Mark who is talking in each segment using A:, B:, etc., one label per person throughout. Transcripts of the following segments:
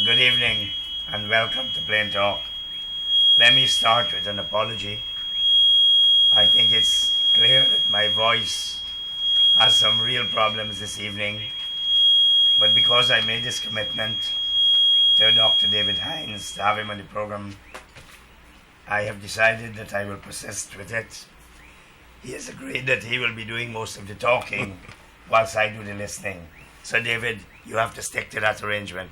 A: Good evening and welcome to Plain Talk. Let me start with an apology. I think it's clear that my voice has some real problems this evening, but because I made this commitment to Dr. David Hinds to have him on the program, I have decided that I will persist with it. He has agreed that he will be doing most of the talking whilst I do the listening. So, David, you have to stick to that arrangement.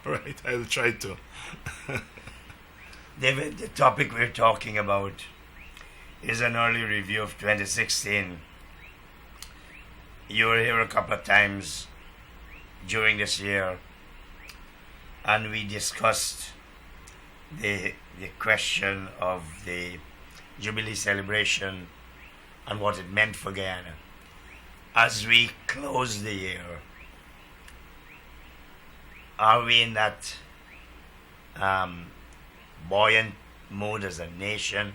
B: Right, I'll try to.
A: David, the topic we're talking about is an early review of 2016. You were here a couple of times during this year, and we discussed the question of the Jubilee celebration and what it meant for Guyana. As we close the year, are we in that buoyant mood as a nation?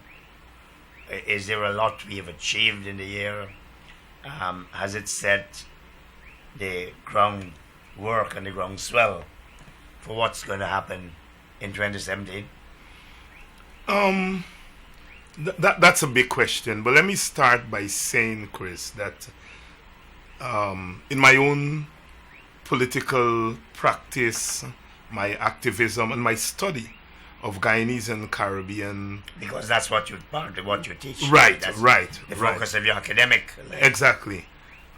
A: Is there a lot we have achieved in the year? Has it set the groundwork and the groundswell for what's going to happen in 2017?
B: That's a big question, but let me start by saying, Chris, that in my own political practice, my activism, and my study of Guyanese and Caribbean,
A: Because that's what you teach.
B: right,
A: That's
B: right,
A: the
B: right,
A: focus of your academic life.
B: exactly.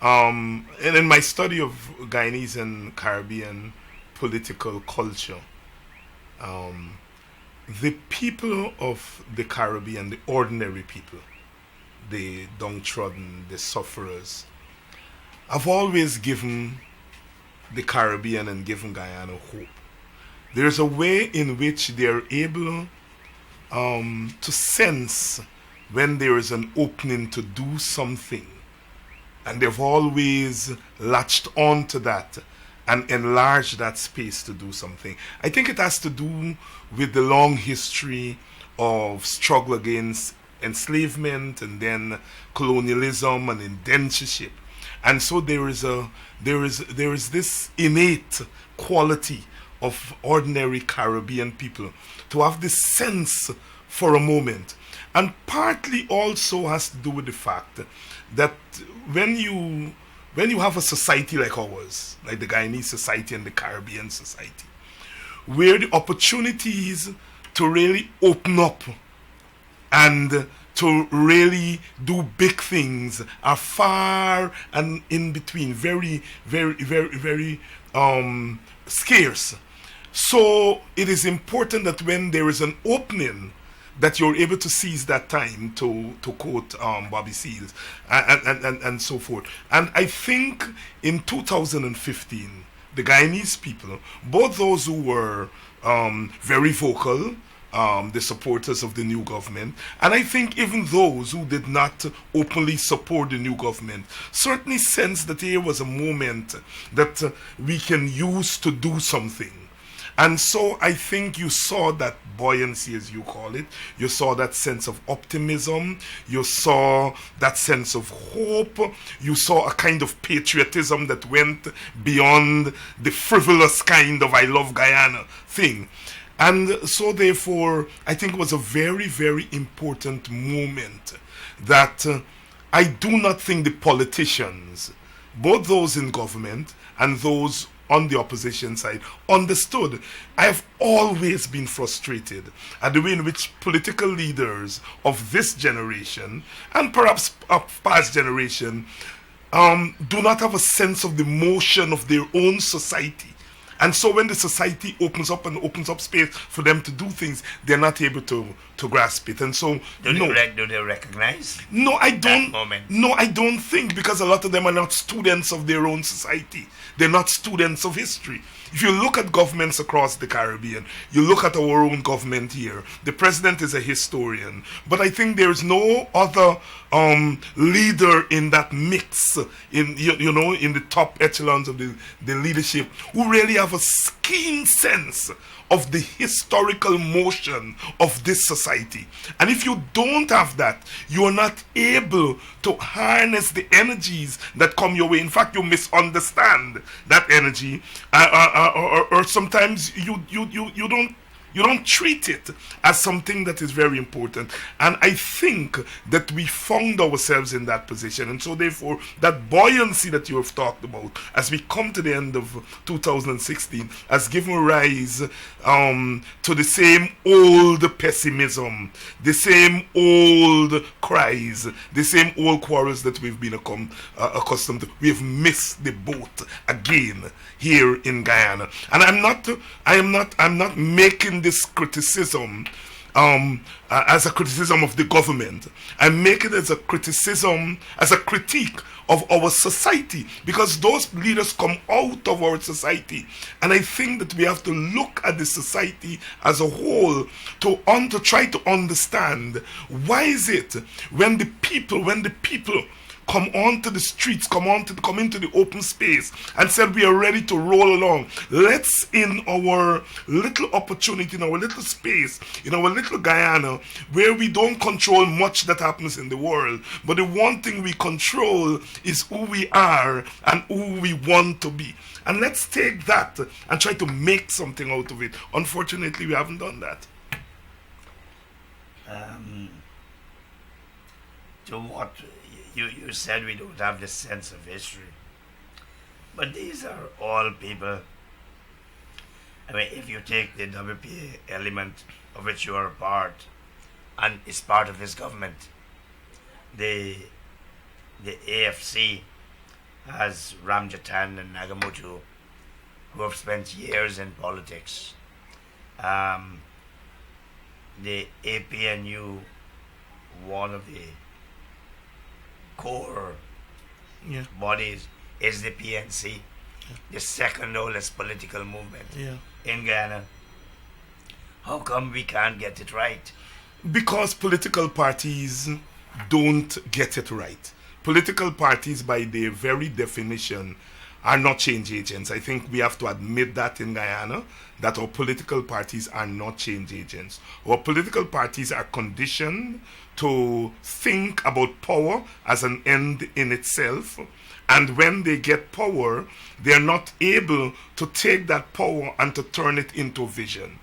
B: And in my study of Guyanese and Caribbean political culture, the people of the Caribbean, the ordinary people, the downtrodden, the sufferers, have always given the Caribbean and given Guyana hope. There's a way in which they're able to sense when there is an opening to do something. And they've always latched on to that and enlarged that space to do something. I think it has to do with the long history of struggle against enslavement and then colonialism and indentureship. And so there is this innate quality of ordinary Caribbean people to have this sense for a moment. And partly also has to do with the fact that when you have a society like ours, like the Guyanese society and the Caribbean society, where the opportunities to really open up and to really do big things are far and in between, very, very, very, very scarce. So it is important that when there is an opening, that you're able to seize that time, to quote Bobby Seals and so forth. And I think in 2015, the Guyanese people, both those who were very vocal, the supporters of the new government, and I think even those who did not openly support the new government, certainly sensed that here was a moment that we can use to do something. And so I think you saw that buoyancy, as you call it. You saw that sense of optimism. You saw that sense of hope. You saw a kind of patriotism that went beyond the frivolous kind of I love Guyana thing. And so therefore, I think it was a very, very important moment that I do not think the politicians, both those in government and those on the opposition side, understood. I have always been frustrated at the way in which political leaders of this generation, and perhaps of past generation, do not have a sense of the motion of their own society. And so when the society opens up and opens up space for them to do things, they're not able to grasp it. And so,
A: Do they recognize
B: no, I don't.
A: that moment?
B: No, I don't think, because a lot of them are not students of their own society. They're not students of history. If you look at governments across the Caribbean, you look at our own government here, the president is a historian. But I think there is no other leader in that mix, in in the top echelons of the leadership, who really have a keen sense of the historical motion of this society. And if you don't have that, you are not able to harness the energies that come your way. In fact, you misunderstand that energy, or sometimes you don't treat it as something that is very important. And I think that we found ourselves in that position. And so therefore, that buoyancy that you have talked about as we come to the end of 2016 has given rise to the same old pessimism, the same old cries, the same old quarrels that we've been accustomed to. We have missed the boat again here in Guyana. And I'm not making this criticism as a criticism of the government. I make it as a criticism, as a critique of our society, because those leaders come out of our society. And I think that we have to look at the society as a whole to try to understand why is it when the people come onto the streets, come into the open space and said we are ready to roll along. Let's, in our little opportunity, in our little space, in our little Guyana, where we don't control much that happens in the world, but the one thing we control is who we are and who we want to be. And let's take that and try to make something out of it. Unfortunately, we haven't done that.
A: To what you said, we don't have this sense of history. But these are all people. I mean, if you take the WPA element of which you are a part, and is part of this government, the AFC has Ramjatan and Nagamutu, who have spent years in politics. The APNU, one of the core bodies, is the PNC, the second oldest political movement in Guyana. How come we can't get it right?
B: Because political parties don't get it right. Political parties, by their very definition, are not change agents. I think we have to admit that in Guyana, that our political parties are not change agents. Our political parties are conditioned to think about power as an end in itself, and when they get power, they are not able to take that power and to turn it into vision.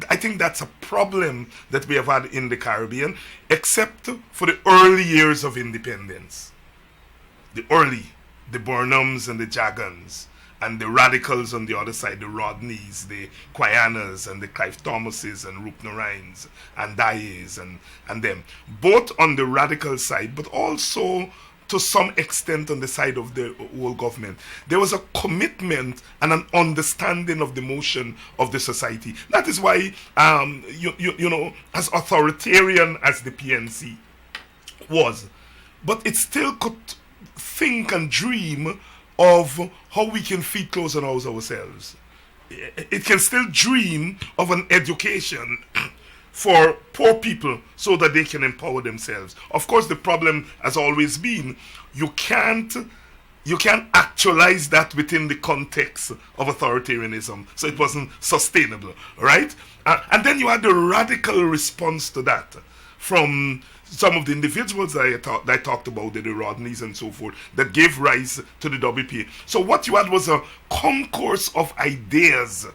B: I think that's a problem that we have had in the Caribbean, except for the early years of independence. The Burnhams and the Jagans, and the radicals on the other side, the Rodneys, the Quayanas, and the Clive Thomases, and Rupnarines, and Dayes, and them. Both on the radical side, but also to some extent on the side of the whole government. There was a commitment and an understanding of the motion of the society. That is why, you know, as authoritarian as the PNC was, but it still could think and dream of how we can feed clothes and house ourselves. It can still dream of an education for poor people so that they can empower themselves. Of course, the problem has always been you can't actualize that within the context of authoritarianism, so it wasn't sustainable, right? And then you had the radical response to that from some of the individuals that I talked about, the Rodneys and so forth, that gave rise to the WPA. So what you had was a concourse of ideas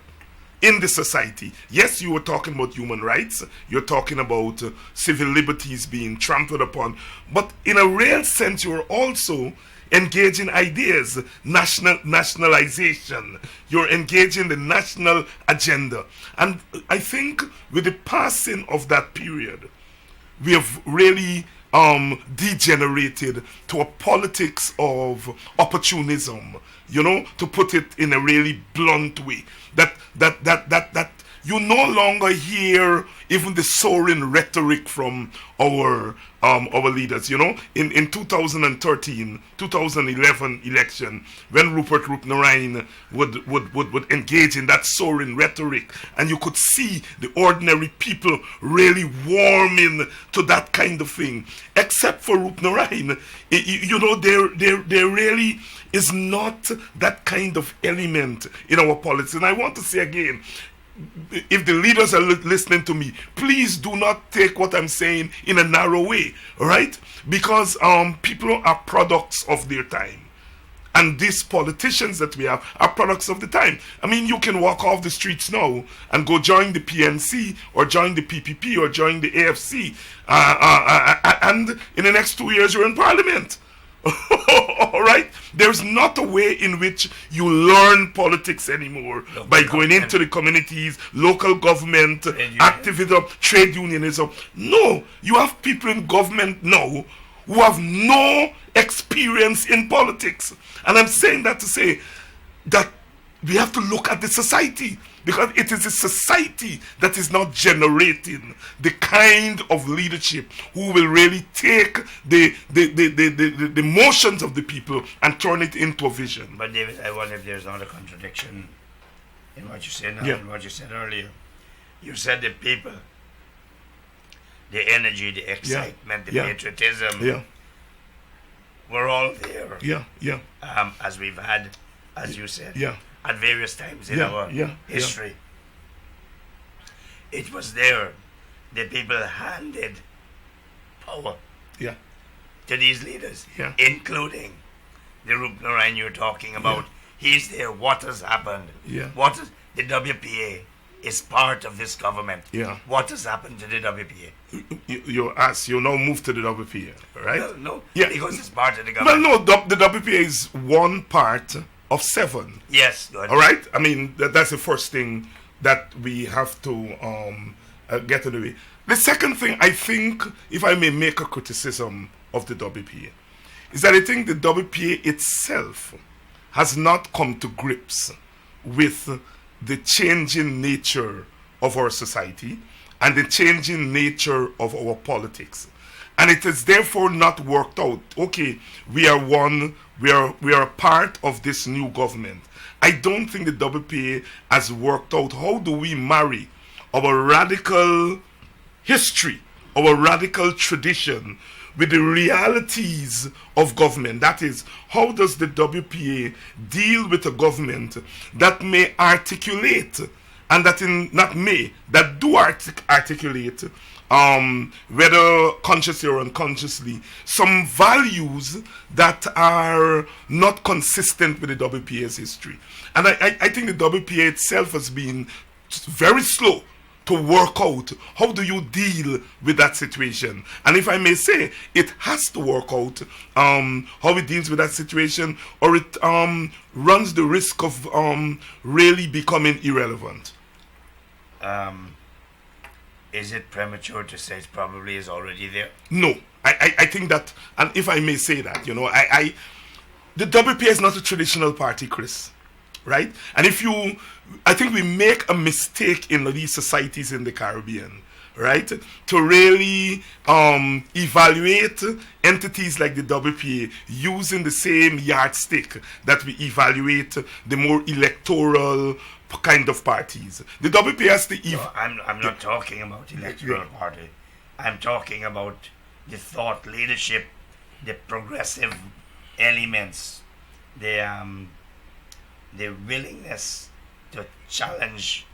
B: in the society. Yes, you were talking about human rights, you're talking about civil liberties being trampled upon, but in a real sense, you were also engaging ideas, nationalization. You're engaging the national agenda. And I think with the passing of that period, we have really degenerated to a politics of opportunism, you know, to put it in a really blunt way. That you no longer hear even the soaring rhetoric from our leaders. You know, in 2013, 2011 election, when Rupert Roopnarine would engage in that soaring rhetoric, and you could see the ordinary people really warming to that kind of thing. Except for Roopnarine, you know, there really is not that kind of element in our politics. And I want to say again, if the leaders are listening to me, please do not take what I'm saying in a narrow way, right? Because people are products of their time. And these politicians that we have are products of the time. I mean, you can walk off the streets now and go join the PNC or join the PPP or join the AFC. And in the next 2 years, you're in parliament. All right? There's not a way in which you learn politics anymore by going into the communities, local government, activism, trade unionism. No, you have people in government now who have no experience in politics. And I'm saying that to say that we have to look at the society, because it is a society that is not generating the kind of leadership who will really take the motions of the people and turn it into a vision.
A: But David, I wonder if there's not a contradiction in what you said now and what you said earlier. You said the people, the energy, the excitement, the patriotism, we're all there. As we've had, as you said, at various times in our history. It was there. The people handed power to these leaders, including the Roopnarine you're talking about. He's there. What has happened? What is the WPA? Is part of this government. What has happened to the WPA?
B: You now move to the WPA, right?
A: No, because it's part of the government.
B: Well, no, the WPA is one part of 7.
A: Yes, good.
B: All right? I mean, that's the first thing that we have to get to the way. The second thing, I think, if I may make a criticism of the WPA, is that I think the WPA itself has not come to grips with the changing nature of our society and the changing nature of our politics. And it is therefore not worked out. Okay, we are a part of this new government. I don't think the WPA has worked out how do we marry our radical history, our radical tradition with the realities of government. That is, how does the WPA deal with a government that may articulate, and that do articulate, whether consciously or unconsciously, some values that are not consistent with the WPA's history. And I think the WPA itself has been very slow to work out how do you deal with that situation. And if I may say, it has to work out how it deals with that situation, or it runs the risk of really becoming irrelevant.
A: Is it premature to say it probably is already there?
B: No, I think that, and if I may say that, the WPA is not a traditional party, Chris. Right? And I think we make a mistake in these societies in the Caribbean, right? To really evaluate entities like the WPA using the same yardstick that we evaluate the more electoral kind of parties. The WPA has to...
A: I'm not talking about electoral party. I'm talking about the thought leadership, the progressive elements, the willingness to challenge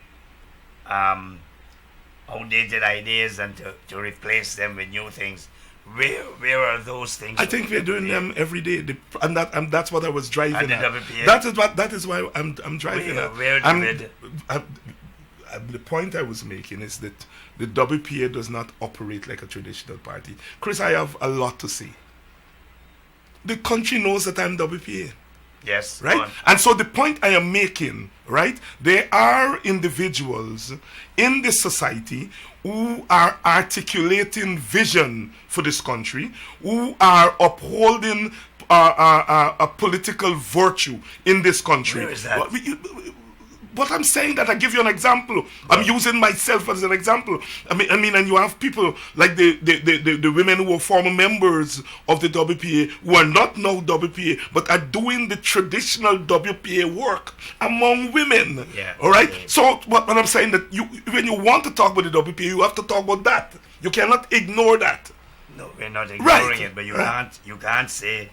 A: outdated ideas and to replace them with new things. Where are those things?
B: I think we're doing them every day, and that's what I was driving at. That is why I'm driving at. The point I was making is that the WPA does not operate like a traditional party. Chris, I have a lot to say. The country knows that I'm WPA.
A: Yes.
B: Right? And so the point I am making, right, there are individuals in this society who are articulating vision for this country, who are upholding a political virtue in this country.
A: Where is that?
B: But I'm saying that I give you an example. I'm using myself as an example. And you have people like the women who were former members of the WPA who are not now WPA, but are doing the traditional WPA work among women.
A: Yeah.
B: All right.
A: Okay.
B: So what I'm saying that when you want to talk about the WPA, you have to talk about that. You cannot ignore that.
A: No, we're not ignoring
B: Right.
A: it, but you can't say,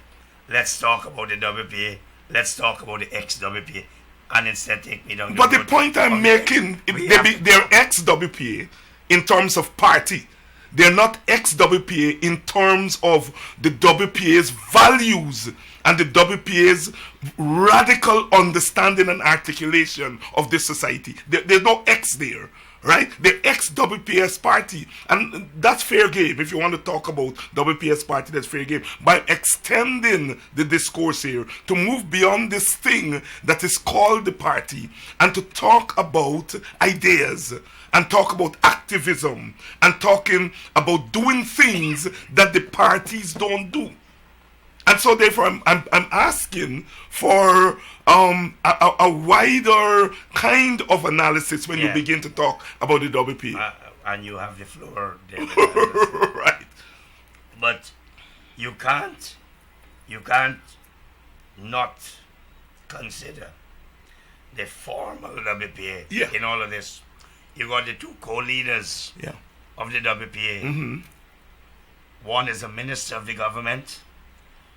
A: let's talk about the WPA, let's talk about the ex-WPA, and instead take me down.
B: But the point I'm making, they're ex-WPA in terms of party. They're not ex-WPA in terms of the WPA's values and the WPA's radical understanding and articulation of this society. There's no ex there. Right? The ex-WPS party. And that's fair game. If you want to talk about WPS party, that's fair game. By extending the discourse here to move beyond this thing that is called the party and to talk about ideas and talk about activism and talking about doing things that the parties don't do. And so therefore I'm asking for a wider kind of analysis when you begin to talk about the WP.
A: And you have the floor, David.
B: Right.
A: But you can't not consider the formal WPA in all of this. You got the two co-leaders of the WPA.
B: Mm-hmm.
A: One is a minister of the government.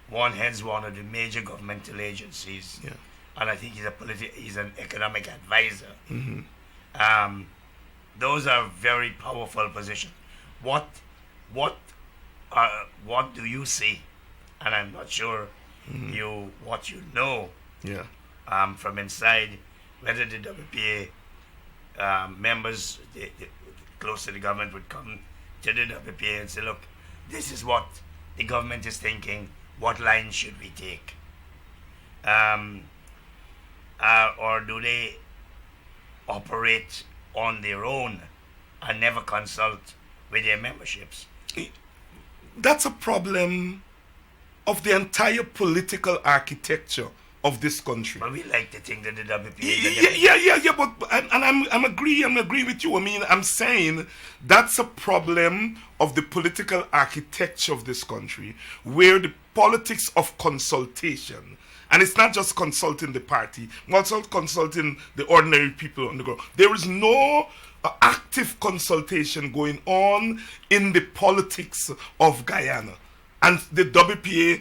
A: One heads one of the major governmental agencies, and I think he's an economic advisor.
B: Mm-hmm.
A: Those are very powerful positions. What do you see? And I'm not sure what you know from inside, whether the WPA members close to the government would come to the WPA and say, look, this is what the government is thinking. What line should we take? Or do they operate on their own and never consult with their memberships?
B: That's a problem of the entire political architecture of this country.
A: But we like to think that the WPA...
B: I'm agree with you. I mean, I'm saying that's a problem of the political architecture of this country, where the politics of consultation, and it's not just consulting the party, also consulting the ordinary people on the ground. There is no active consultation going on in the politics of Guyana. And the WPA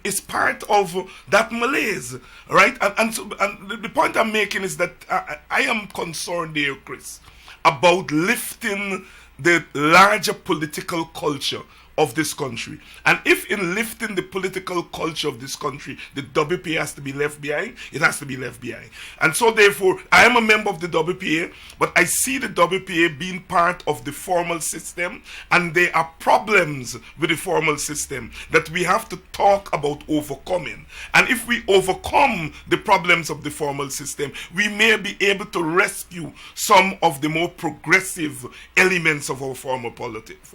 B: is part of that malaise, right? And the point I'm making is that I am concerned there, Chris, about lifting the larger political culture of this country. And if in lifting the political culture of this country, the WPA has to be left behind, it has to be left behind. And so therefore, I am a member of the WPA, but I see the WPA being part of the formal system, and there are problems with the formal system that we have to talk about overcoming. And if we overcome the problems of the formal system, we may be able to rescue some of the more progressive elements of our formal politics.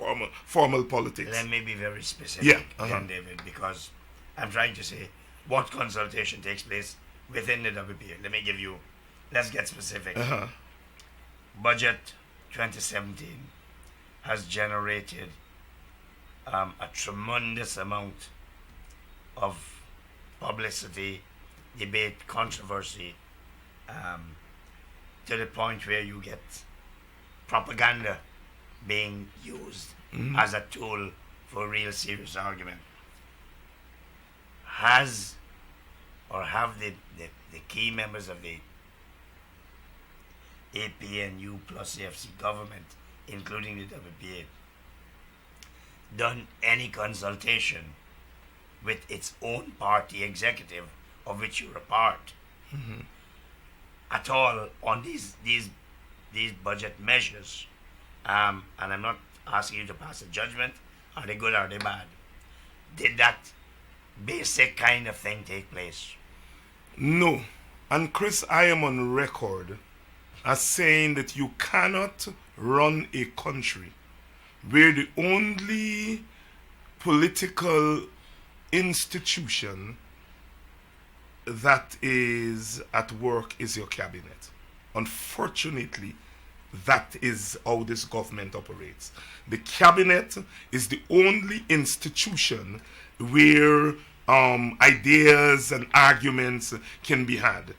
A: Let me be very specific, David, because I'm trying to say what consultation takes place within the WPA. Let's get specific. Budget 2017 has generated a tremendous amount of publicity, debate, controversy, to the point where you get propaganda being used as a tool for real serious argument. Have the key members of the APNU plus AFC government, including the WPA, done any consultation with its own party executive, of which you're a part, at all on these budget measures? And I'm not asking you to pass a judgment, are they good or are they bad? Did that basic kind of thing take place?
B: No. And Chris, I am on record as saying that you cannot run a country where the only political institution that is at work is your cabinet. Unfortunately, that is how this government operates. The cabinet is the only institution where ideas and arguments can be had.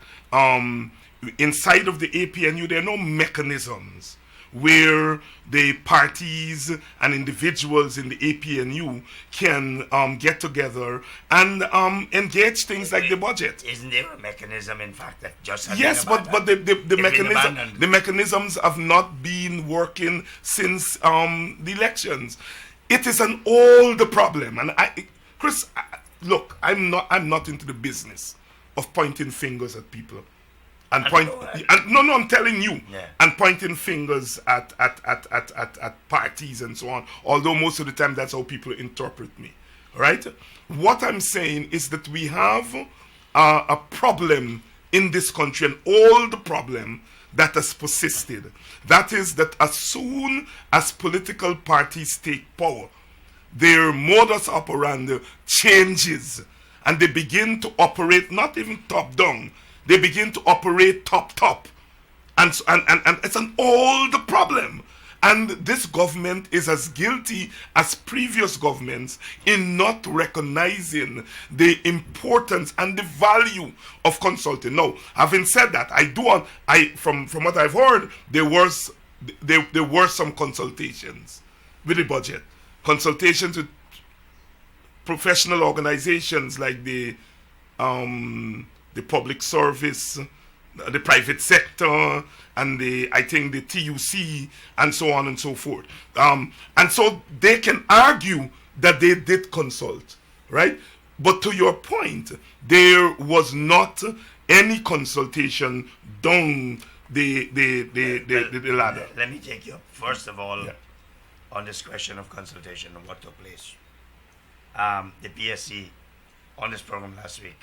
B: Inside of the APNU, there are no mechanisms where the parties and individuals in the APNU can get together and engage things like the budget.
A: Isn't there a mechanism, in fact, that just
B: yes, but the mechanisms have not been working since the elections. It is an old problem, and Chris, look, I'm not into the business of pointing fingers at people. I'm telling you, and pointing fingers at parties and so on. Although most of the time that's how people interpret me, right? What I'm saying is that we have a problem in this country, an old problem that has persisted. That is that as soon as political parties take power, their modus operandi changes, and they begin to operate not even top down. They begin to operate top. And it's an old problem. And this government is as guilty as previous governments in not recognizing the importance and the value of consulting. Now, having said that, from what I've heard, there were some consultations with the budget. Consultations with professional organizations like the public service, the private sector, and I think the TUC, and so on and so forth. And so they can argue that they did consult, right? But to your point, there was not any consultation down the ladder.
A: Let me take you up. First of all, on this question of consultation and what took place. The PSC on this program last week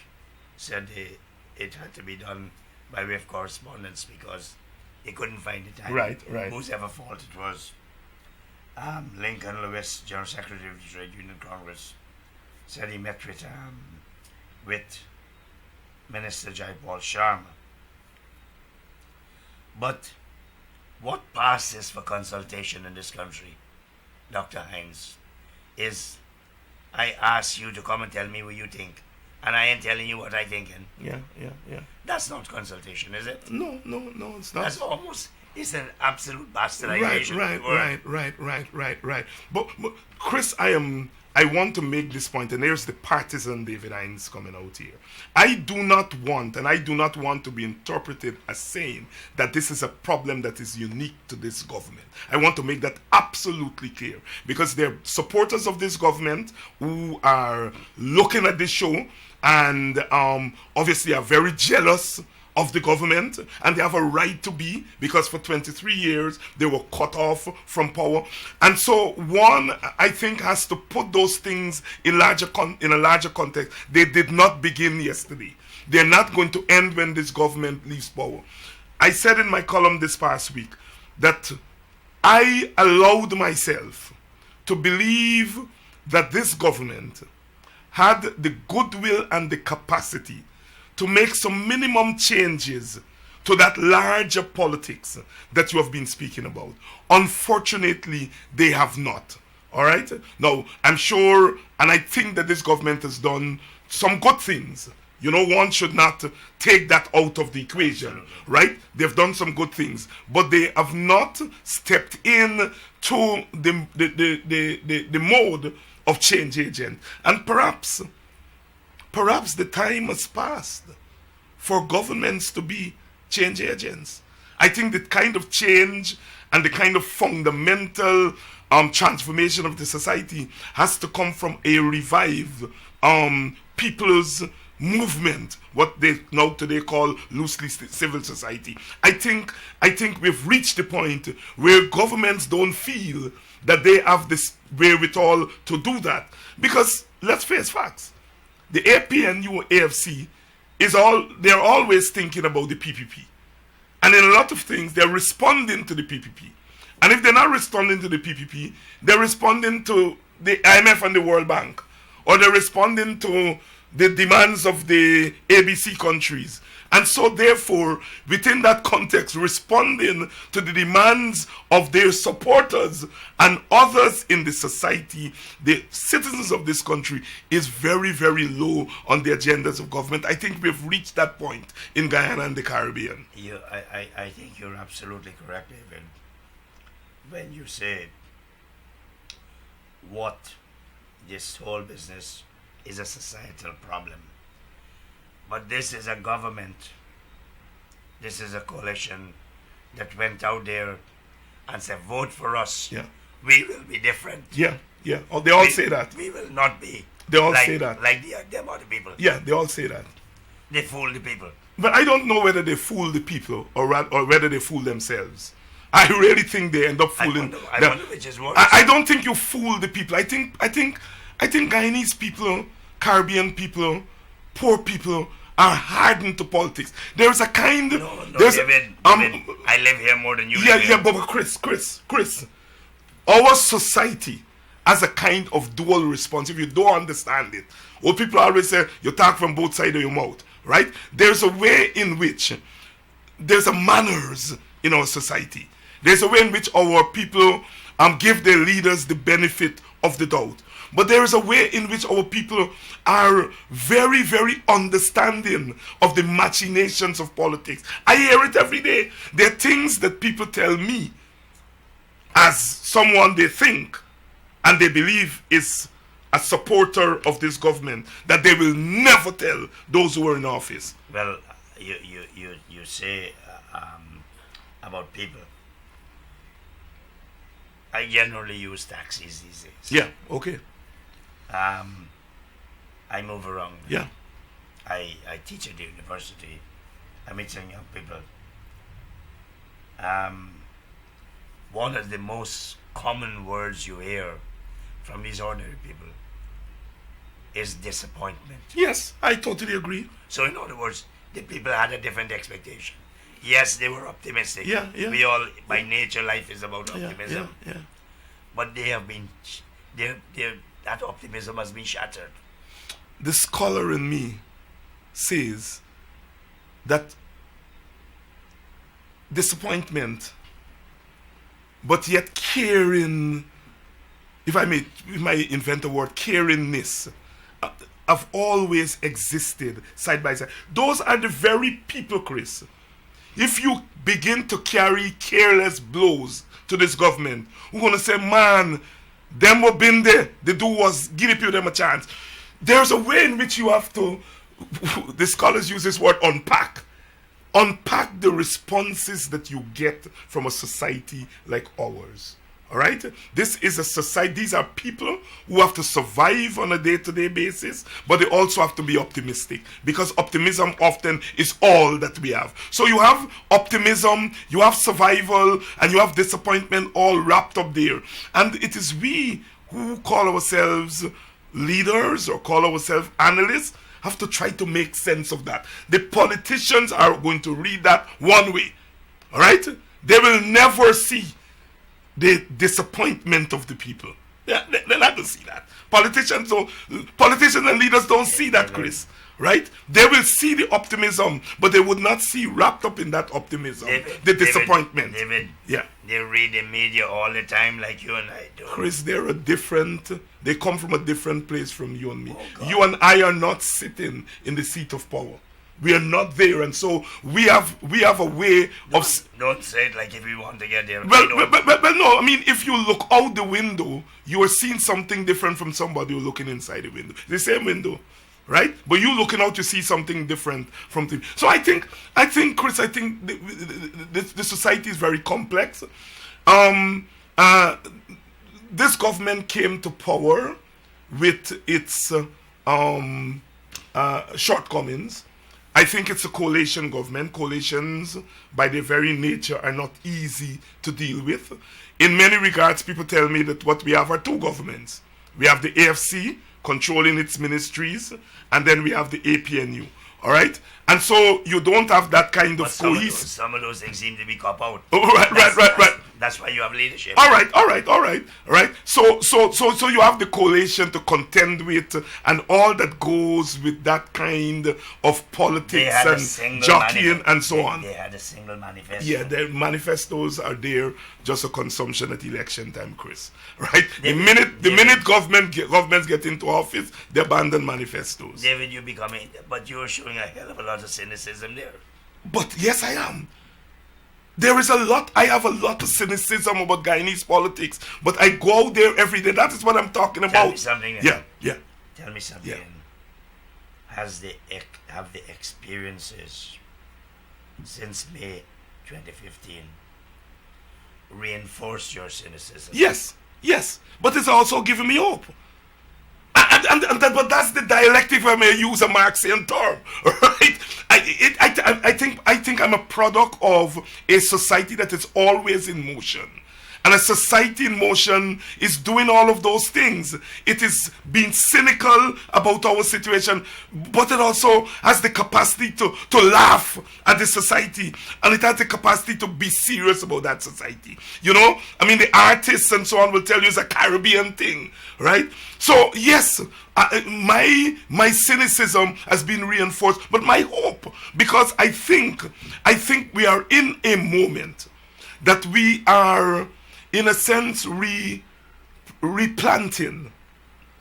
A: said it had to be done by way of correspondence because they couldn't find the time.
B: Right.
A: Whose ever fault it was. Lincoln Lewis, General Secretary of the Trade Union Congress, said he met with Minister Jaipal Sharma. But what passes for consultation in this country, Dr. Hinds, is I ask you to come and tell me what you think. And I ain't telling you what I thinking.
B: Yeah.
A: That's not consultation, is it?
B: No, it's not.
A: It's an absolute bastardization.
B: Right. But Chris, I want to make this point, and there's the partisan David Hinds coming out here. I do not want to be interpreted as saying that this is a problem that is unique to this government. I want to make that absolutely clear, because there are supporters of this government who are looking at this show and obviously are very jealous of the government, and they have a right to be, because for 23 years they were cut off from power. And so one, I think, has to put those things in a larger context. They did not begin yesterday. They're not going to end when this government leaves power. I said in my column this past week that I allowed myself to believe that this government had the goodwill and the capacity to make some minimum changes to that larger politics that you have been speaking about. Unfortunately, they have not. All right? Now, I'm sure, and I think that this government has done some good things. You know, one should not take that out of the equation, right? They've done some good things, but they have not stepped in to the mode of change agent. And perhaps the time has passed for governments to be change agents. I think the kind of change and the kind of fundamental transformation of the society has to come from a revived people's movement, what they now today call loosely civil society. I think we've reached the point where governments don't feel that they have this wherewithal to do that. Because let's face facts. The APNU AFC they're always thinking about the PPP. And in a lot of things, they're responding to the PPP. And if they're not responding to the PPP, they're responding to the IMF and the World Bank. Or they're responding to the demands of the ABC countries. And so, therefore, within that context, responding to the demands of their supporters and others in the society, the citizens of this country, is very, very low on the agendas of government. I think we've reached that point in Guyana and the Caribbean.
A: I think you're absolutely correct, David, when you say what this whole business is a societal problem. But this is a government, this is a coalition that went out there and said, vote for us.
B: Yeah.
A: We will be different.
B: Yeah, yeah. Oh, they all say that.
A: We will not be.
B: They all
A: like,
B: say that.
A: Like them other people.
B: Yeah, they all say that.
A: They fool the people.
B: But I don't know whether they fool the people or whether they fool themselves. I really think they end up fooling them.
A: I wonder which is worse.
B: I don't think you fool the people. I think Guyanese people, Caribbean people, poor people are hardened to politics. There's a kind.
A: No, David, I live here more than you live here.
B: Yeah, but Chris, our society has a kind of dual response. If you don't understand it, what people always say, you talk from both sides of your mouth, right? There's a way in which there's a manners in our society. There's a way in which our people give their leaders the benefit of the doubt. But there is a way in which our people are very, very understanding of the machinations of politics. I hear it every day. There are things that people tell me as someone they think and they believe is a supporter of this government that they will never tell those who are in office.
A: Well, you say about people. I generally use taxis these days.
B: Yeah, okay.
A: I move around.
B: Yeah.
A: I teach at the university. I meet some young people. One of the most common words you hear from these ordinary people is disappointment.
B: Yes, I totally agree.
A: So in other words, the people had a different expectation. Yes, they were optimistic.
B: Yeah.
A: We all, by nature, life is about optimism.
B: Yeah.
A: But they have been, that optimism has been shattered.
B: The scholar in me says that disappointment, but yet caring, if I may invent a word, caringness, have always existed side by side. Those are the very people, Chris. If you begin to carry careless blows to this government, we're going to say, man, them who been there, they do was give people them a chance. There's a way in which you have to, the scholars use this word, unpack the responses that you get from a society like ours. All right? This is a society, these are people who have to survive on a day-to-day basis, but they also have to be optimistic, because optimism often is all that we have. So you have optimism, you have survival, and you have disappointment all wrapped up there. And it is we who call ourselves leaders or call ourselves analysts have to try to make sense of that. The politicians are going to read that one way. All right? They will never see the disappointment of the people. They're not going to see that. Politicians and leaders don't see that, Chris. Right? They will see the optimism, but they would not see wrapped up in that optimism the disappointment.
A: David,
B: yeah.
A: They read the media all the time like you and I do.
B: Chris, they come from a different place from you and me. You and I are not sitting in the seat of power. We are not there, and so we have a way of.
A: Don't say it like if we want to get there.
B: Well, no. I mean, if you look out the window, you are seeing something different from somebody who's looking inside the window. The same window, right? But you looking out, you see something different from the. So I think, Chris, the society is very complex. This government came to power with its shortcomings. I think it's a coalition government. Coalitions, by their very nature, are not easy to deal with. In many regards, people tell me that what we have are two governments. We have the AFC controlling its ministries, and then we have the APNU. All right? And so you don't have that kind of cohesive.
A: Some of those things seem to be cop out.
B: Oh, right.
A: That's why you have leadership.
B: All right. So you have the coalition to contend with and all that goes with that kind of politics and jockeying and so on.
A: They had a single manifesto.
B: Yeah, their manifestos are there just a consumption at election time, Chris. Right? The minute governments get into office, they abandon manifestos.
A: David, but you're showing a hell of a lot of cynicism there.
B: But yes, I am. I have a lot of cynicism about Guyanese politics, but I go out there every day. That is what I'm talking about.
A: Tell me something.
B: Yeah.
A: Tell me something.
B: Yeah.
A: Have the experiences since May 2015 reinforced your cynicism?
B: Yes. But it's also giving me hope. But that's the dialectic, if I may use a Marxian term, right? I think I'm a product of a society that is always in motion. And a society in motion is doing all of those things. It is being cynical about our situation, but it also has the capacity to laugh at the society. And it has the capacity to be serious about that society. You know? I mean, the artists and so on will tell you it's a Caribbean thing, right? So, yes, my cynicism has been reinforced, but my hope, because I think we are in a moment that we are, in a sense, replanting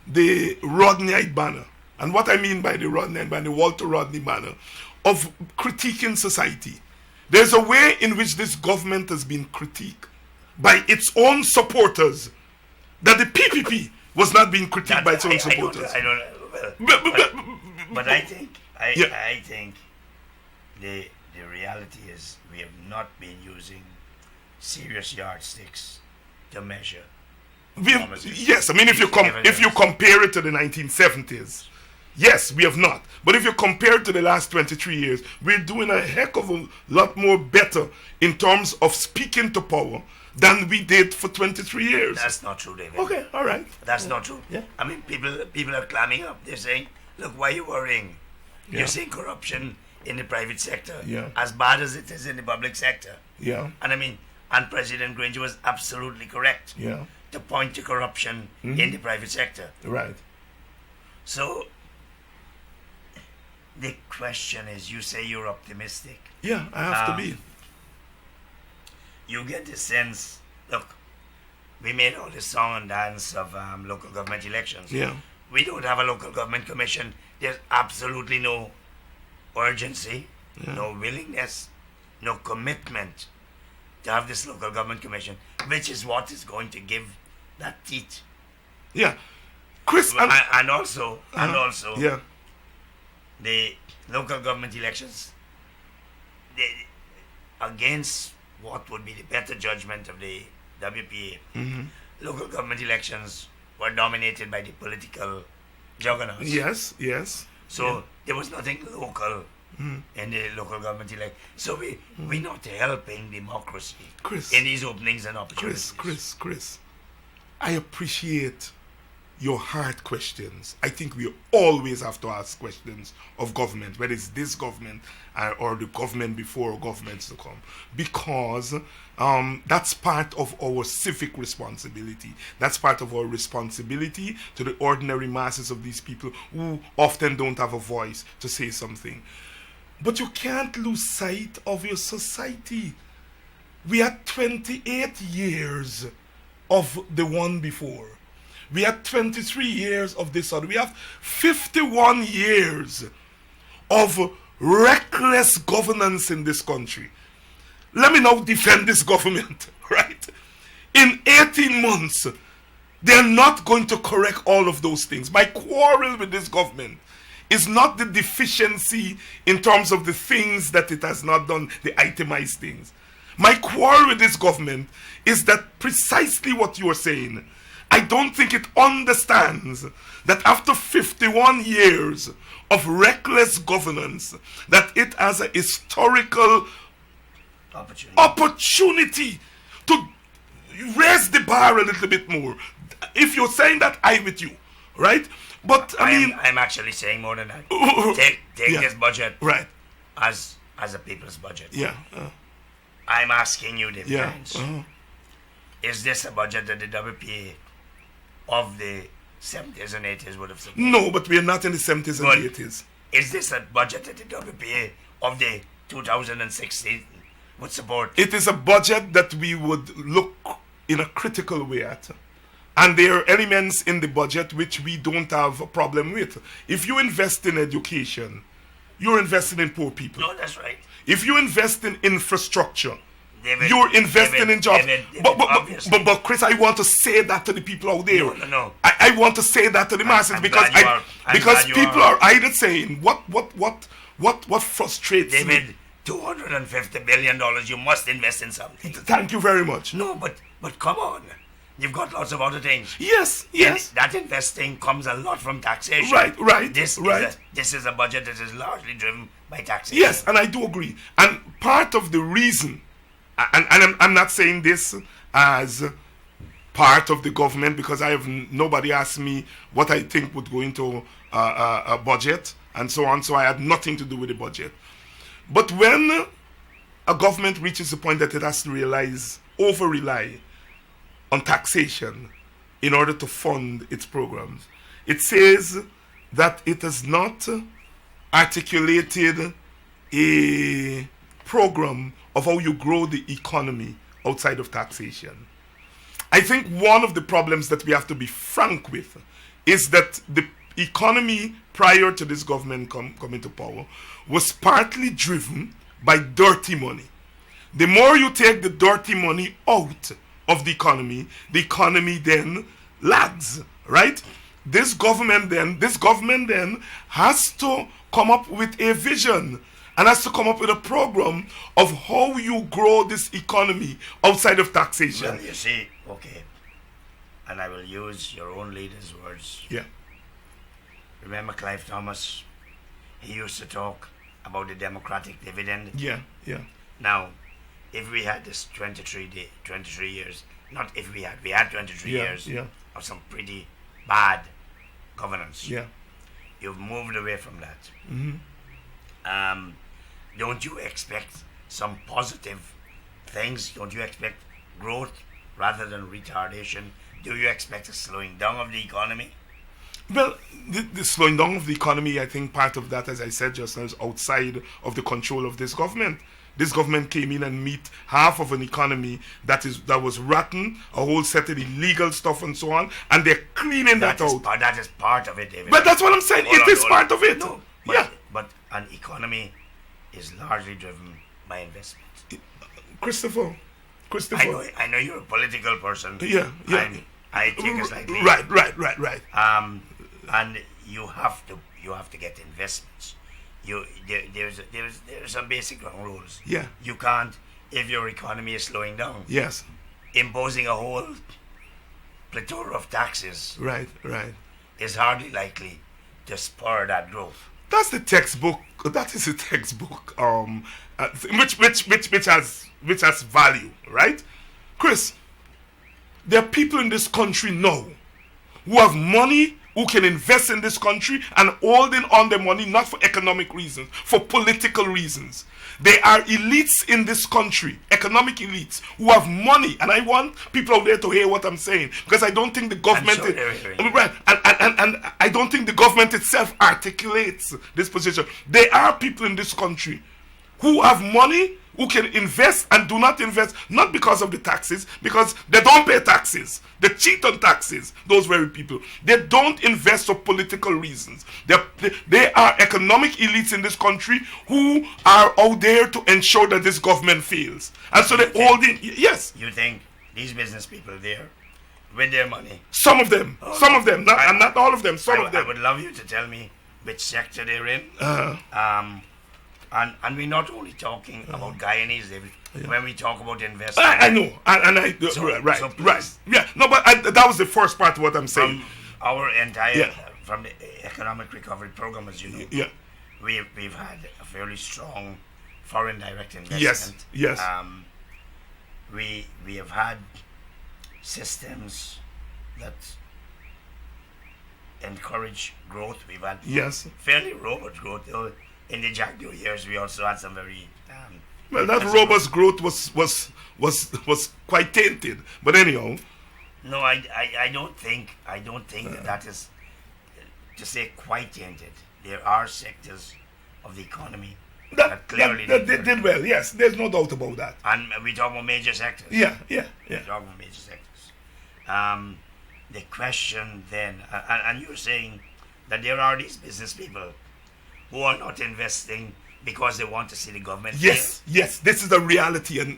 B: the Rodneyite banner. And what I mean by the Rodneyite banner, the Walter Rodney banner, of critiquing society. There's a way in which this government has been critiqued by its own supporters, that the PPP was not being critiqued by its own supporters.
A: But I think the reality is we have not been using serious yardsticks to measure.
B: Yes, I mean if you compare it to the 1970s, yes, we have not. But if you compare it to the last 23 years, we're doing a heck of a lot more better in terms of speaking to power than we did for 23 years.
A: That's not true, David.
B: Okay, all right.
A: That's not true.
B: Yeah.
A: I mean, people are climbing up. They're saying, look, why are you worrying?
B: Yeah.
A: You're seeing corruption in the private sector
B: Yeah.
A: as bad as it is in the public sector.
B: Yeah.
A: And I mean, and President Granger was absolutely correct to point to corruption in the private sector.
B: Right.
A: So, the question is, you say you're optimistic.
B: Yeah, I have to be.
A: You get the sense, look, we made all this song and dance of local government elections.
B: Yeah.
A: We don't have a local government commission. There's absolutely no urgency, no willingness, no commitment to have this local government commission, which is what is going to give that teeth.
B: Yeah. Chris,
A: and also,
B: yeah,
A: the local government elections, against what would be the better judgment of the WPA, local government elections were dominated by the political juggernauts.
B: Yes.
A: So there was nothing local in the local government election. So we're not helping democracy,
B: Chris,
A: in these openings and opportunities.
B: Chris, I appreciate your hard questions. I think we always have to ask questions of government, whether it's this government or the government before or governments to come, because that's part of our civic responsibility. That's part of our responsibility to the ordinary masses of these people who often don't have a voice to say something. But you can't lose sight of your society. We had 28 years of the one before. We had 23 years of this other. We have 51 years of reckless governance in this country. Let me now defend this government, right? In 18 months, they're not going to correct all of those things. My quarrel with this government is not the deficiency in terms of the things that it has not done, the itemized things. My quarrel with this government is that precisely what you are saying. I don't think it understands that after 51 years of reckless governance, that it has a historical opportunity to raise the bar a little bit more. If you're saying that, I'm with you, right? But
A: I'm actually saying more than that. Take this budget as a people's budget.
B: Yeah.
A: I'm asking you, David Hinds, Is this a budget that the WPA of the 70s and 80s would have supported?
B: No, but we are not in the 70s and
A: Good.
B: 80s.
A: Is this a budget that the WPA of the 2016 would support?
B: It is a budget that we would look in a critical way at. And there are elements in the budget which we don't have a problem with. If you invest in education, you're investing in poor people.
A: No, that's right.
B: If you invest in infrastructure,
A: David,
B: you're investing in jobs.
A: David,
B: but Chris, I want to say that to the people out there.
A: No.
B: I want to say that to the masses because people are either saying what frustrates me.
A: David, $250 billion, you must invest in something.
B: Thank you very much.
A: No, but come on. You've got lots of other things.
B: Yes.
A: That investing comes a lot from taxation.
B: Right.
A: This is a budget that is largely driven by taxation.
B: Yes, and I do agree. And part of the reason, and I'm not saying this as part of the government because nobody asked me what I think would go into a budget and so on, so I had nothing to do with the budget. But when a government reaches the point that it has to over-rely on taxation in order to fund its programs, it says that it has not articulated a program of how you grow the economy outside of taxation. I think one of the problems that we have to be frank with is that the economy prior to this government coming to power was partly driven by dirty money. The more you take the dirty money out of the economy then lags, right? This government then has to come up with a vision and has to come up with a program of how you grow this economy outside of taxation.
A: Well, you see, okay, and I will use your own leader's words.
B: Yeah.
A: Remember Clive Thomas? He used to talk about the democratic dividend.
B: Yeah.
A: Now, if we had this 23 years, not if we had 23 years of some pretty bad governance.
B: Yeah.
A: You've moved away from that.
B: Mm-hmm.
A: Don't you expect some positive things? Don't you expect growth rather than retardation? Do you expect a slowing down of the economy?
B: Well, the slowing down of the economy, I think part of that, as I said just now, is outside of the control of this government. This government came in and meet half of an economy that was rotten, a whole set of illegal stuff and so on, and they're cleaning that out.
A: That is part of it, David.
B: But that's what I'm saying. It is part of it.
A: No, but an economy is largely driven by investment.
B: Christopher.
A: I know you're a political person.
B: Yeah.
A: I take it slightly.
B: Right.
A: And you have to get investments. There's some basic ground rules.
B: Yeah.
A: You can't, if your economy is slowing down.
B: Yes.
A: Imposing a whole plethora of taxes.
B: Right.
A: Is hardly likely to spur that growth.
B: That's the textbook. That is a textbook. Which has value, right? Chris, there are people in this country now who have money, who can invest in this country and holding on their money not for economic reasons, for political reasons. There are elites in this country, economic elites, who have money, and I want people out there to hear what I'm saying, because I don't think the government, and I don't think the government itself articulates this position. There are people in this country who have money, who can invest and do not invest, not because of the taxes, because they don't pay taxes. They cheat on taxes, those very people. They don't invest for political reasons. They are economic elites in this country who are out there to ensure that this government fails. And so they hold in, yes.
A: You think these business people there, with their money?
B: Some of them, not all of them, some of them.
A: I would love you to tell me which sector they're in. And we're not only talking about Guyanese, David. Yeah. When we talk about investment,
B: I know, right. Yeah, no, but that was the first part of what I'm saying.
A: From our entire, from the economic recovery program, as you know, we've had a fairly strong foreign direct investment.
B: Yes.
A: We have had systems that encourage growth. We've had fairly robust growth. In the Jack years, we also had some very
B: Well, that
A: That's
B: robust growth was quite tainted. But anyhow,
A: No, I don't think that is to say quite tainted. There are sectors of the economy that clearly
B: they did well. Yes, there's no doubt about that.
A: and we talk about major sectors.
B: Yeah.
A: We talk about major sectors. The question then, and you're saying that there are these business people who are not investing because they want to see the government
B: Yes, this is a reality, and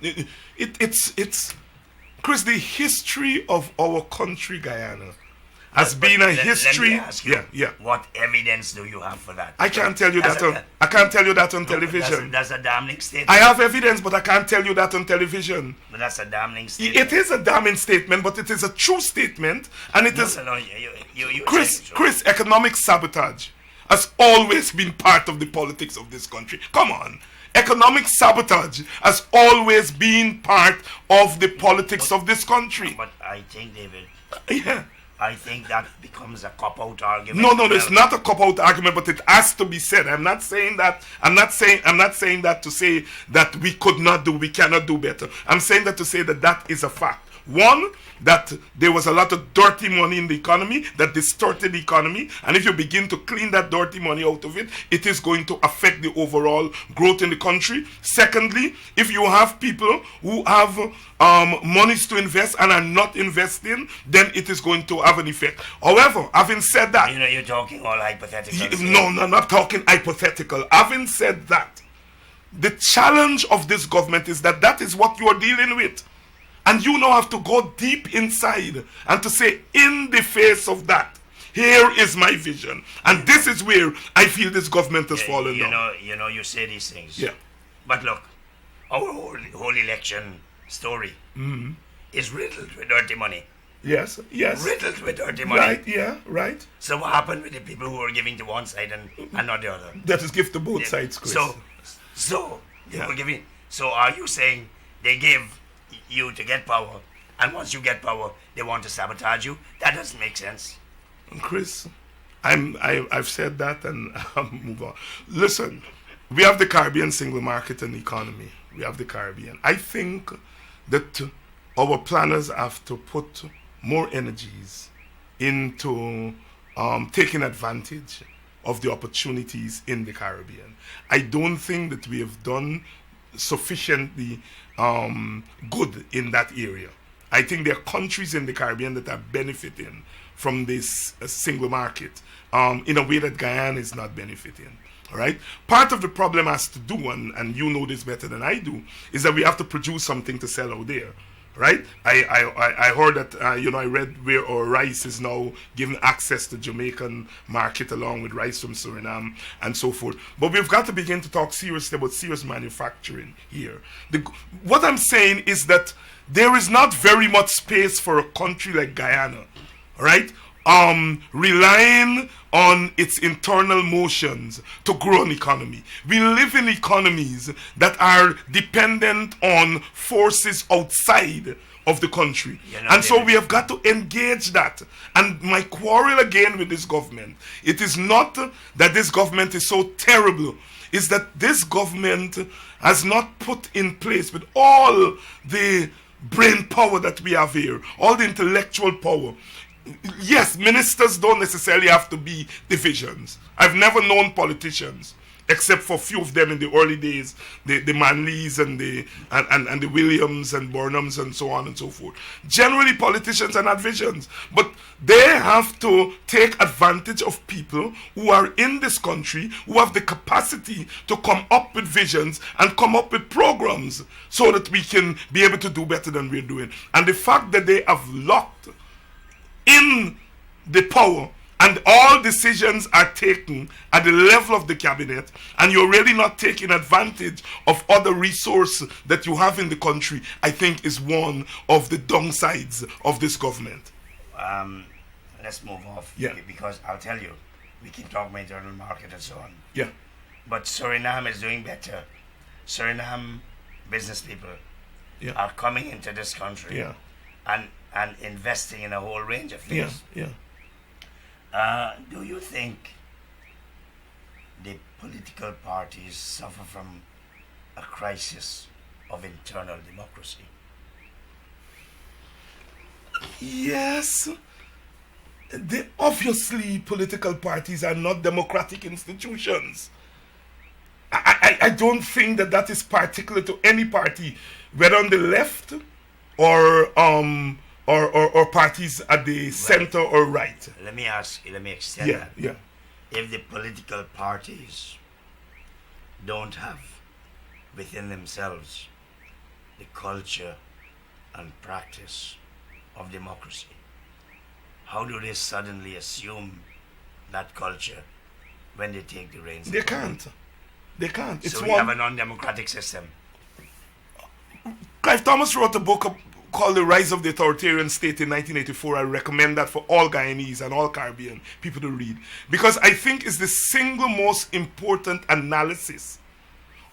B: it's Chris. The history of our country, Guyana, has been a history.
A: Let me ask you,
B: Yeah.
A: what evidence do you have for that?
B: I can't tell you
A: That's
B: that. I can't tell you that on television.
A: That's a damning statement.
B: I have evidence, but I can't tell you that on television.
A: But that's a damning statement.
B: It is a damning statement, but it is a true statement, and it is.
A: No, you
B: Chris, economic sabotage has always been part of the politics of this country. Come on. Economic sabotage has always been part of the politics of this country.
A: But I think, David,
B: Yeah.
A: I think that becomes a cop-out argument.
B: No, it's not a cop-out argument, but it has to be said. I'm not saying that. I'm not saying that to say that we cannot do better. I'm saying that to say that that is a fact. One, that there was a lot of dirty money in the economy that distorted the economy, and if you begin to clean that dirty money out of it, it is going to affect the overall growth in the country. Secondly, if you have people who have monies to invest and are not investing, then it is going to have an effect. However, having said that,
A: you're talking all hypothetical.
B: no, I'm not talking hypothetical. Having said that, the challenge of this government is that is what you are dealing with. And you now have to go deep inside and to say, in the face of that, here is my vision. And this is where I feel this government has fallen down.
A: You say these things.
B: Yeah.
A: But look, our whole election story is riddled with dirty money.
B: Yes.
A: Riddled with dirty money.
B: Right, yeah, right.
A: So what happened with the people who are giving to one side and not the other?
B: That is give to both sides, Chris.
A: So they were giving. So are you saying they give you to get power, and once you get power, they want to sabotage you? That doesn't make sense.
B: Chris, I've said that, and I'll move on. Listen, we have the Caribbean single market and economy. We have the Caribbean. I think that our planners have to put more energies into taking advantage of the opportunities in the Caribbean. I don't think that we have done sufficiently good in that area. I think there are countries in the Caribbean that are benefiting from this single market in a way that Guyana is not benefiting. All right. Part of the problem has to do, and you know this better than I do, is that we have to produce something to sell out there. Right? I heard that, I read where our rice is now given access to Jamaican market along with rice from Suriname and so forth. But we've got to begin to talk seriously about serious manufacturing here. What I'm saying is that there is not very much space for a country like Guyana, right? Relying on its internal motions to grow an economy. We live in economies that are dependent on forces outside of the country. And so we have got to engage that. And my quarrel again with this government, it is not that this government is so terrible, it's that this government has not put in place with all the brain power that we have here, all the intellectual power. Yes, ministers don't necessarily have to be divisions. I've never known politicians, except for a few of them in the early days, the Manleys and the Williams and Burnhams and so on and so forth. Generally, politicians are not visions, but they have to take advantage of people who are in this country, who have the capacity to come up with visions and come up with programs so that we can be able to do better than we're doing. And the fact that they have locked in the power and all decisions are taken at the level of the cabinet, and you're really not taking advantage of other resources that you have in the country, I think is one of the downsides of this government.
A: Let's move off.
B: Yeah.
A: Because I'll tell you, we keep talking about internal market and so on.
B: Yeah.
A: But Suriname is doing better. Suriname business people are coming into this country and investing in a whole range of things. Do you think the political parties suffer from a crisis of internal democracy?
B: Yes. Obviously, political parties are not democratic institutions. I don't think that is particular to any party, whether on the left or parties at the center or right.
A: Let me extend
B: Yeah,
A: that.
B: yeah.
A: If the political parties don't have within themselves the culture and practice of democracy, how do they suddenly assume that culture when they take the reins?
B: They can't. They can't. It's
A: so we have a non-democratic system.
B: Clive Thomas wrote a book called The Rise of the Authoritarian State in 1984. I recommend that for all Guyanese and all Caribbean people to read, because I think it's the single most important analysis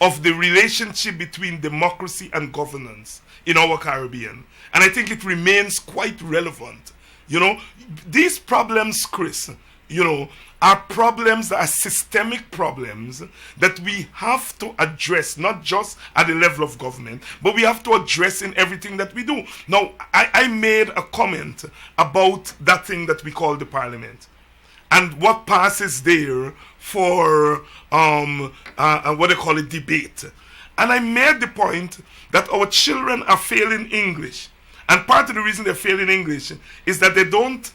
B: of the relationship between democracy and governance in our Caribbean. And I think it remains quite relevant. You know, these problems, Chris, you know, are problems that are systemic problems that we have to address, not just at the level of government, but we have to address in everything that we do. Now, I made a comment about that thing that we call the parliament and what passes there for what they call a debate. And I made the point that our children are failing English. And part of the reason they're failing English is that they don't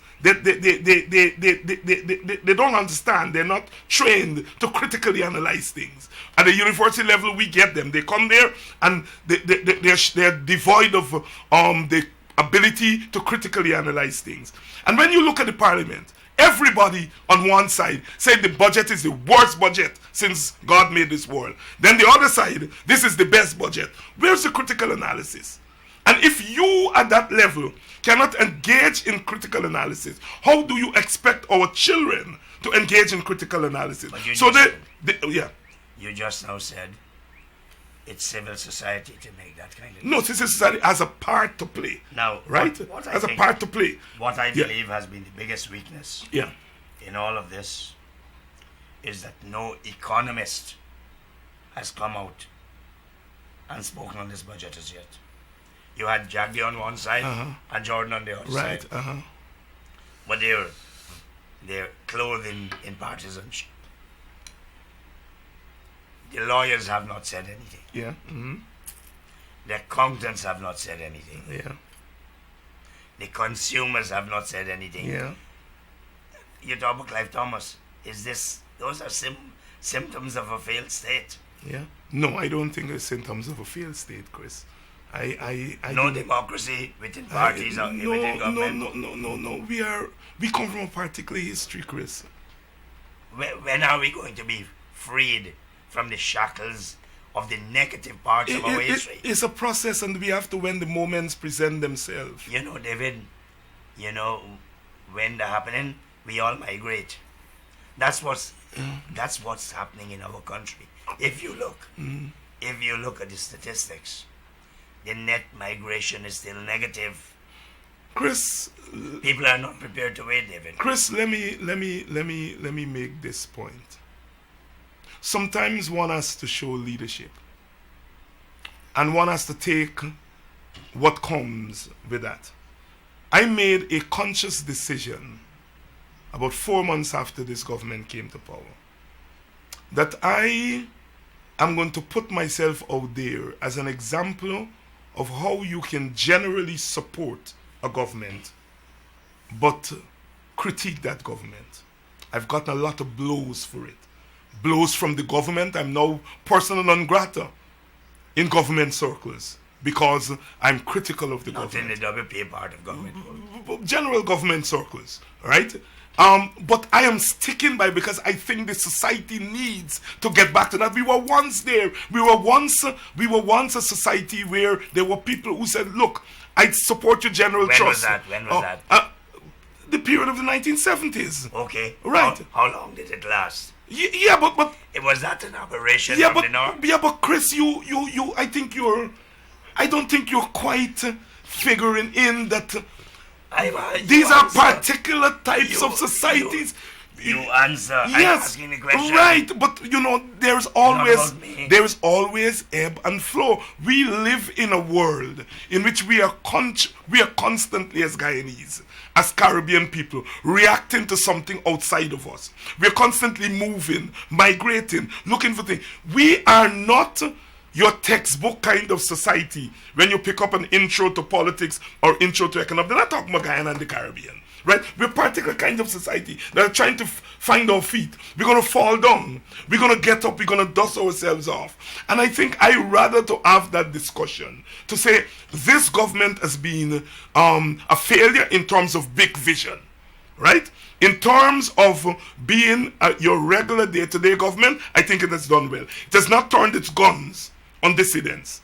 B: understand. They're not trained to critically analyze things. At the university level, we get them. They come there and they're devoid of the ability to critically analyze things. And when you look at the parliament, everybody on one side said the budget is the worst budget since God made this world. Then the other side, this is the best budget. Where's the critical analysis? And if you at that level cannot engage in critical analysis, how do you expect our children to engage in critical analysis? So yeah.
A: You just now said it's civil society to make that kind of...
B: No, civil society has a part to play.
A: Now,
B: right?
A: What
B: has a part to play.
A: What I believe has been the biggest weakness in all of this is that no economist has come out and spoken on this budget as yet. You had Jagdi on one side and Jordan on the other side. But they're clothed in partisanship. The lawyers have not said anything.
B: Yeah. Mm-hmm.
A: The accountants have not said anything.
B: Yeah.
A: The consumers have not said anything.
B: Yeah.
A: You talk about Clive Thomas. Those are symptoms of a failed state.
B: Yeah. No, I don't think they're symptoms of a failed state, Chris.
A: No democracy within parties or within government.
B: No. We come from a particular history, Chris.
A: When are we going to be freed from the shackles of the negative parts of our history?
B: It's a process, and we have to when the moments present themselves.
A: You know, David, when they're happening, we all migrate. That's what's happening in our country. If you look at the statistics, the net migration is still negative.
B: Chris,
A: people are not prepared to wait, David.
B: Chris, let me make this point. Sometimes one has to show leadership, and one has to take what comes with that. I made a conscious decision about 4 months after this government came to power that I am going to put myself out there as an example of how you can generally support a government but critique that government. I've gotten a lot of blows for it. Blows from the government. I'm now persona non grata in government circles because I'm critical of the government.
A: Not in the WPA part of government.
B: General government circles, right? But I am sticking by because I think the society needs to get back to that. We were once there. We were once a society where there were people who said, "Look, I support your general trust."
A: When was that?
B: The period of the 1970s.
A: Okay.
B: Right.
A: How long did it last?
B: Yeah, but
A: it was that an aberration from the north?
B: Yeah, but Chris, I don't think you're quite figuring in that these are particular types of societies.
A: You answer. I'm
B: Yes,
A: asking the question.
B: right. But you know, there's always
A: about me.
B: ebb and flow. We live in a world in which we are constantly, as Guyanese, as Caribbean people, reacting to something outside of us. We're constantly moving, migrating, looking for things. We are not your textbook kind of society when you pick up an intro to politics or intro to economics. They're not talking about Guyana and the Caribbean. Right? We're a particular kind of society that are trying to find our feet. We're going to fall down. We're going to get up. We're going to dust ourselves off. And I think I rather to have that discussion to say this government has been a failure in terms of big vision. Right? In terms of being your regular day-to-day government, I think it has done well. It has not turned its guns on dissidents.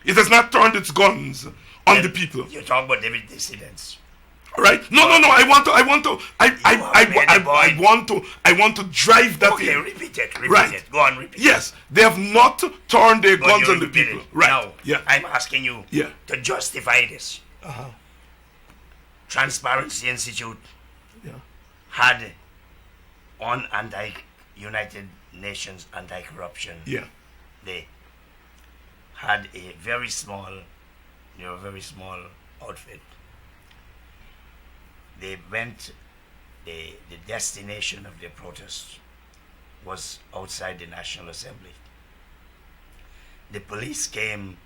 B: It has not turned its guns on the people.
A: You talk about dissidents.
B: Right? No. I want to drive that
A: Okay,
B: in.
A: repeat it.
B: Right.
A: Go on, repeat it.
B: Yes, they have not turned their
A: Go
B: guns
A: you
B: on the
A: repeat
B: people.
A: it.
B: Right.
A: Now,
B: Yeah.
A: I'm asking you
B: Yeah.
A: to justify this. Transparency Institute
B: Yeah.
A: had on United Nations anti-corruption.
B: Yeah.
A: They had a very small outfit. They went, the destination of their protest was outside the National Assembly. The police came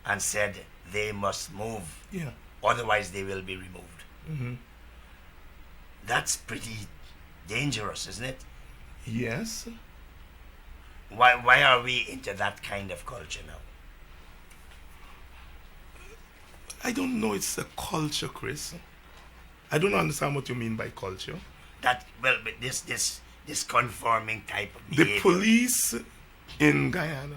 A: and said they must move,
B: Yeah.
A: otherwise they will be removed.
B: Mm-hmm.
A: That's pretty dangerous, isn't it?
B: Yes.
A: Why are we into that kind of culture now?
B: I don't know. It's a culture, Chris. I don't understand what you mean by culture.
A: But this conforming type of
B: The
A: behavior.
B: police in Guyana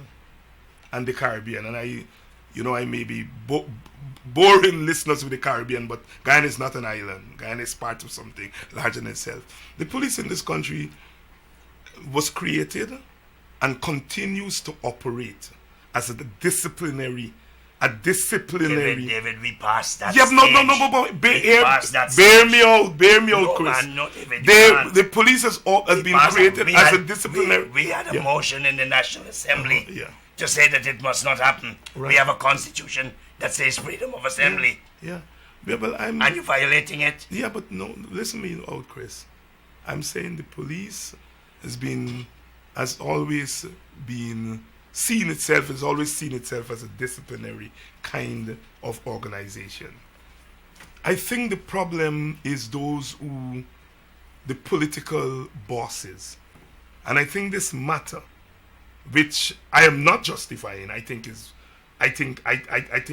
B: and the Caribbean, and I may be boring listeners with the Caribbean, but Guyana is not an island. Guyana is part of something larger than itself. The police in this country was created and continues to operate as a disciplinary.
A: David, we passed that
B: Yeah,
A: stage.
B: but
A: passed
B: bear me out,
A: No,
B: Chris.
A: man, not David, you can't.
B: The police has been
A: Passed
B: created
A: we
B: as
A: had-
B: a disciplinary.
A: We had a
B: Yeah.
A: motion in the National Assembly
B: Yeah.
A: to say that it must not happen.
B: Right.
A: We have a constitution that says freedom of assembly,
B: Yeah, but
A: and you're violating it.
B: Yeah, but no, listen to me out, Chris. I'm saying the police has always seen itself as a disciplinary kind of organization. I think the problem is the political bosses. And I think this matter, which I am not justifying, I think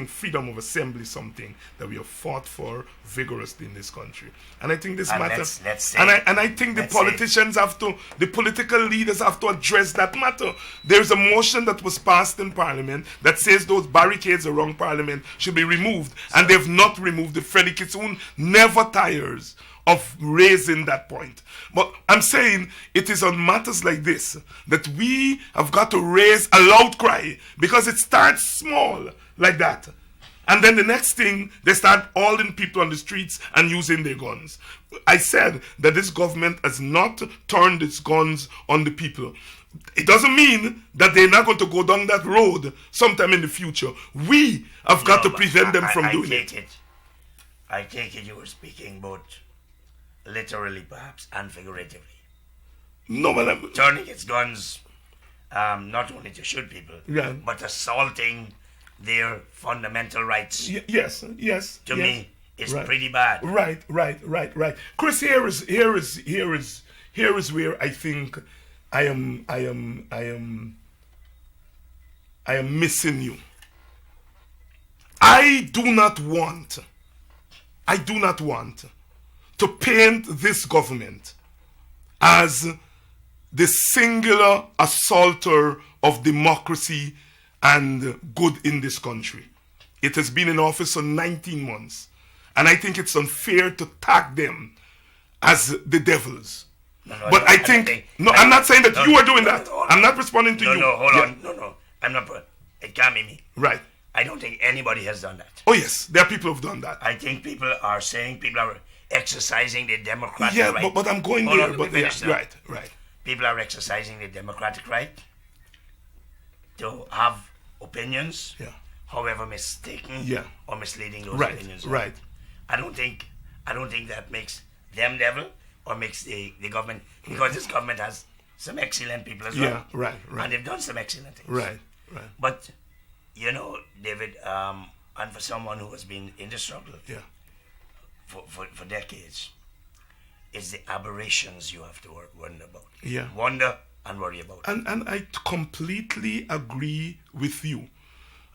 B: freedom of assembly is something that we have fought for vigorously in this country. And I think this
A: And
B: matter,
A: let's say-
B: and I think the
A: let's
B: politicians the political leaders have to address that matter. There's a motion that was passed in Parliament that says those barricades around Parliament should be removed, and they've not removed it. Freddie Kitsoon never tires of raising that point. But I'm saying it is on matters like this that we have got to raise a loud cry, because it starts small like that. And then the next thing, they start hauling people on the streets and using their guns. I said that this government has not turned its guns on the people. It doesn't mean that they're not going to go down that road sometime in the future. We have got to prevent them from doing it.
A: I take it you were speaking both literally perhaps and figuratively.
B: No, but I'm,
A: Turning its guns not only to shoot people,
B: Yeah.
A: but assaulting their fundamental rights,
B: yes.
A: to me, is
B: Right.
A: pretty bad.
B: Right. Chris, here is where I think I am missing you. I do not want to paint this government as the singular assaulter of democracy and good in this country. It has been in office for 19 months. And I think it's unfair to tag them as the devils. But I think, I'm not saying that you are doing that. I'm not responding to you.
A: Hold
B: Yeah.
A: on. No. I'm not. It can't be me.
B: Right.
A: I don't think anybody has done that.
B: Oh, yes. There are people who've done that.
A: I think people are saying, people are exercising their democratic
B: Yeah,
A: right.
B: but I'm going
A: Hold
B: there.
A: on, let
B: But
A: me
B: yeah,
A: finish now.
B: right.
A: People are exercising their democratic right to have opinions,
B: Yeah.
A: however mistaken
B: Yeah.
A: or misleading those
B: Right,
A: opinions are.
B: right.
A: I don't think that makes them devil or makes the government, because this government has some excellent people as well.
B: Yeah, right.
A: And they've done some excellent things.
B: Right.
A: But, David, and for someone who has been in the struggle
B: Yeah.
A: for decades, it's the aberrations you have to wonder about.
B: Yeah.
A: Wonder and worry about.
B: And I completely agree with you.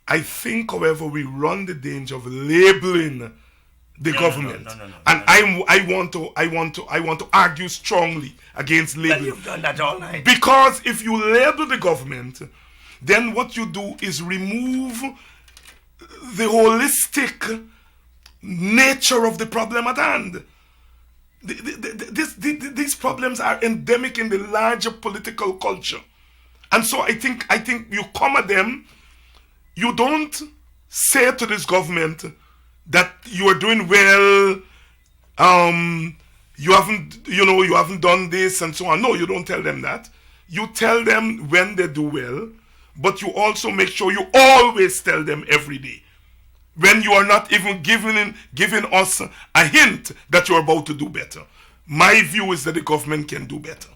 B: I think, however, we run the danger of labeling the government.
A: No.
B: And I want to argue strongly against
A: Well,
B: labeling.
A: you've done that all night.
B: Because if you label the government, then what you do is remove the holistic nature of the problem at hand. These problems are endemic in the larger political culture. And so I think you come at them, you don't say to this government that you are doing well, you haven't done this and so on. No, you don't tell them that. You tell them when they do well, but you also make sure you always tell them every day. When you are not even giving us a hint that you're about to do better. My view is that the government can do better.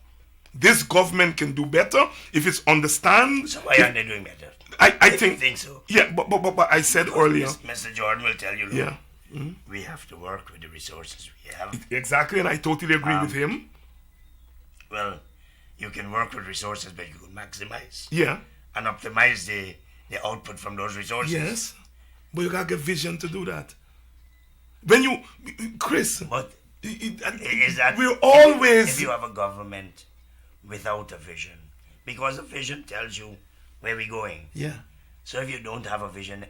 B: This government can do better if it's understand.
A: So why aren't they doing better?
B: I
A: If you think so.
B: Yeah, but I said earlier.
A: Mr. Jordan will tell you, look,
B: Yeah.
A: we have to work with the resources we have.
B: Exactly, and I totally agree with him.
A: Well, you can work with resources, but you can maximize
B: Yeah.
A: and optimize the output from those resources.
B: Yes. But you gotta get vision to do that. When you, Chris,
A: But
B: it-
A: is that
B: we're always.
A: if you have a government without a vision, because a vision tells you where we're going.
B: Yeah.
A: So if you don't have a vision,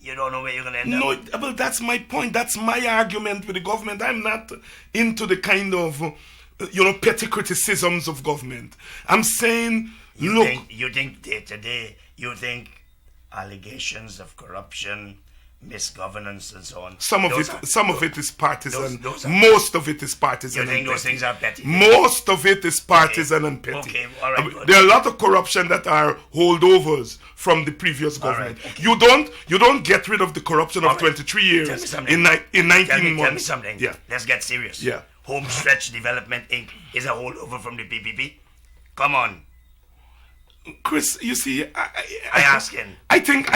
A: you don't know where you're gonna end
B: No,
A: up.
B: but that's my point. That's my argument with the government. I'm not into the kind of, petty criticisms of government. I'm saying, look.
A: You think day to day, you think allegations of corruption, misgovernance, and so on.
B: Some of it is partisan.
A: those are-
B: Most of it is partisan.
A: You think
B: and
A: those
B: petty.
A: things are petty?
B: Most of it is partisan and petty.
A: Okay, all right, good.
B: There are a lot of corruption that are holdovers from the previous government.
A: right, okay.
B: You don't get rid of the corruption of
A: All right.
B: 23
A: Tell me
B: years
A: something.
B: in 19
A: Tell me
B: months.
A: something.
B: Yeah.
A: Let's get serious.
B: Yeah.
A: Home Stretch Development Inc. is a holdover from the PPP. Come on.
B: Chris, you see,
A: I asking.
B: I think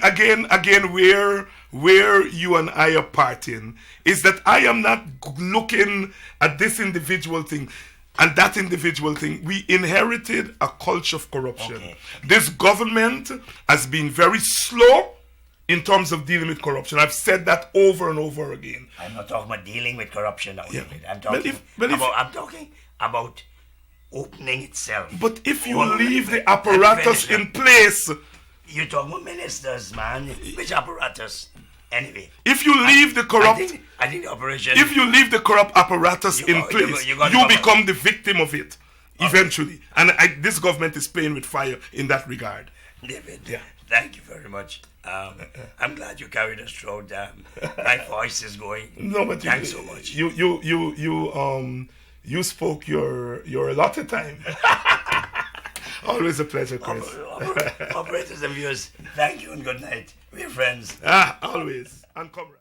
B: again where you and I are parting is that I am not looking at this individual thing and that individual thing. We inherited a culture of corruption.
A: Okay.
B: This government has been very slow in terms of dealing with corruption. I've said that over and over again.
A: I'm not talking about dealing with corruption now,
B: Yeah.
A: David. I'm
B: But
A: talking
B: if-
A: I'm talking about opening itself.
B: But if you
A: Hold on,
B: leave
A: let me-
B: the apparatus
A: let me finish
B: in place,
A: You talk about ministers, man. Which apparatus? Anyway.
B: if you leave the corrupt
A: I think the operation.
B: if you leave the corrupt apparatus
A: You
B: in
A: got-
B: place,
A: you got
B: you
A: covered.
B: become the victim of it eventually. And this government is playing with fire in that regard.
A: David,
B: Yeah.
A: thank you very much. I'm glad you carried us through. My voice is going.
B: No, but
A: Thanks so much.
B: You spoke your allotted time. Always a pleasure, Chris.
A: Operators and viewers, thank you and good night. We're friends.
B: Always. And comrade.